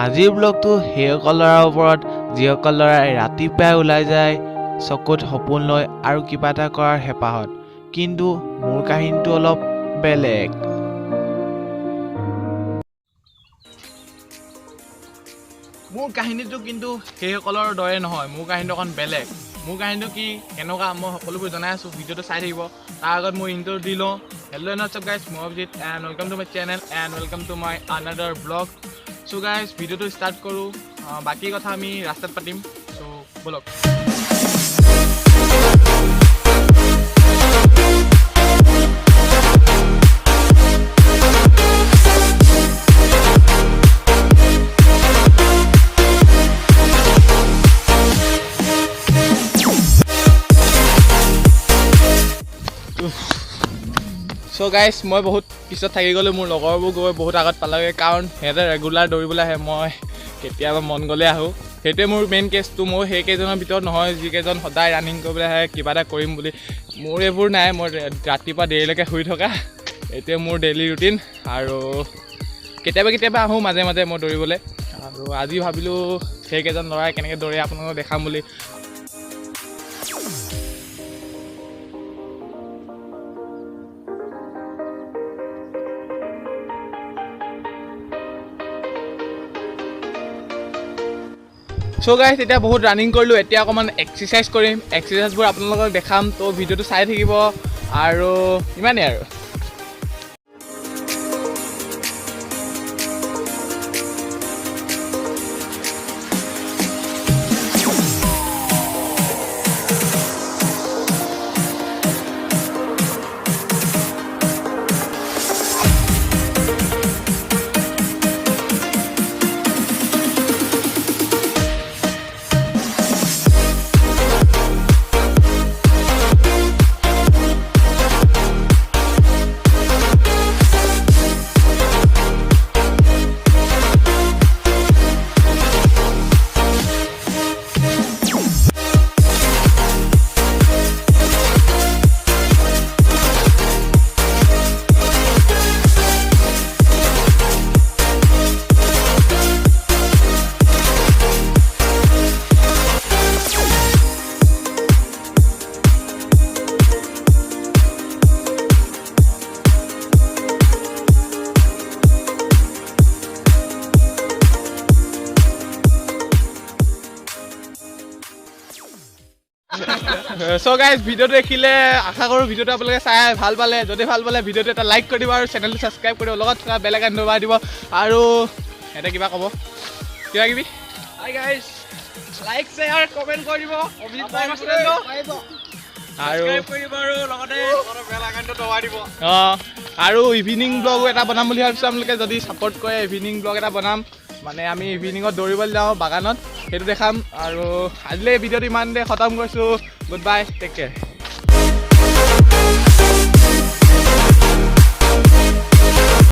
আজিৰ ব্লগটো সেইসকলৰ ওপৰত যিসকলৰে ৰাতিপুৱাই ওলাই যায় চকুত সপোন লৈ আৰু কিবা এটা কৰাৰ হেঁপাহত, কিন্তু মোৰ কাহিনীটো অলপ বেলেগ। মোৰ কাহিনীটো কিন্তু সেইসকলৰ দৰে নহয়, মোৰ কাহিনীটো অকণ বেলেগ। মোৰ কাহিনীটো কি কেনেকুৱা মই সকলোবোৰ জনাই আছোঁ, ভিডিঅ'টো চাই থাকিব। তাৰ আগত মই ইণ্ট্ৰ দি লওঁ। Hello' and what's up guys, মই Abhijit and welcome to my channel and welcome to my another vlog. So' guys ভিডিঅ'টো ষ্টাৰ্ট কৰোঁ, বাকী কথা আমি ৰাস্তাত পাতিম। চ' ব'লক। চ' গাইজ মই বহুত পিছত থাকি গ'লোঁ, মোৰ লগৰবোৰ গৈ বহুত আগত পালেগৈ, কাৰণ সিহঁতে ৰেগুলাৰ দৌৰিবলৈ আহে, মই কেতিয়াবা মন গ'লে আহোঁ। সেইটোৱে মোৰ মেইন কেছটো। মই সেইকেইজনৰ ভিতৰত নহয় যিকেইজন সদায় ৰানিং কৰিবলৈ আহে, কিবা এটা কৰিম বুলি। মোৰ এইবোৰ নাই, মই ৰাতিপুৱা দেৰিলৈকে শুই থকা, এইটোৱে মোৰ ডেইলি ৰুটিন। আৰু কেতিয়াবা আহোঁ মাজে মাজে মই দৌৰিবলৈ। আৰু আজি ভাবিলোঁ সেইকেইজন ল'ৰাই কেনেকৈ দৌৰে আপোনালোকক দেখাম বুলি। চ' গাইজ এতিয়া বহুত ৰানিং কৰিলোঁ, এতিয়া অকণমান এক্সাৰচাইজ কৰিম। এক্সাৰচাইজবোৰ আপোনালোকক দেখাম, ত' ভিডিঅ'টো চাই থাকিব। আৰু ইমানেই আৰু। চ' গাইজ ভিডিঅ'টো দেখিলে আশা কৰোঁ ভিডিঅ'টো আপোনালোকে চাই ভাল পালে। যদি ভাল পালে ভিডিঅ'টো এটা লাইক কৰি দিব আৰু চেনেলটো ছাবস্ক্ৰাইব কৰিব, লগত থকা বেল আইকন দবাই দিব। আৰু সিহঁতে কিবা ক'ব, কিবা কিবি। Hi guys, like share comment কৰি দিব। অভিজিত পায়েং আৰু লগতে বেল আইকনটো দবাই দিব। আৰু ইভিনিং ব্লগো এটা বনাম বুলি ভাবিছোঁ। আপোনালোকে যদি ছাপোৰ্ট কৰে ইভিনিং ব্লগ এটা বনাম, মানে আমি ইভিনিঙত দৌৰিবলৈ যাওঁ বাগানত, সেইটো দেখাম। আৰু আজিলৈ ভিডিঅ'টো ইমানতে খতম কৰিছোঁ। Good bye, take care.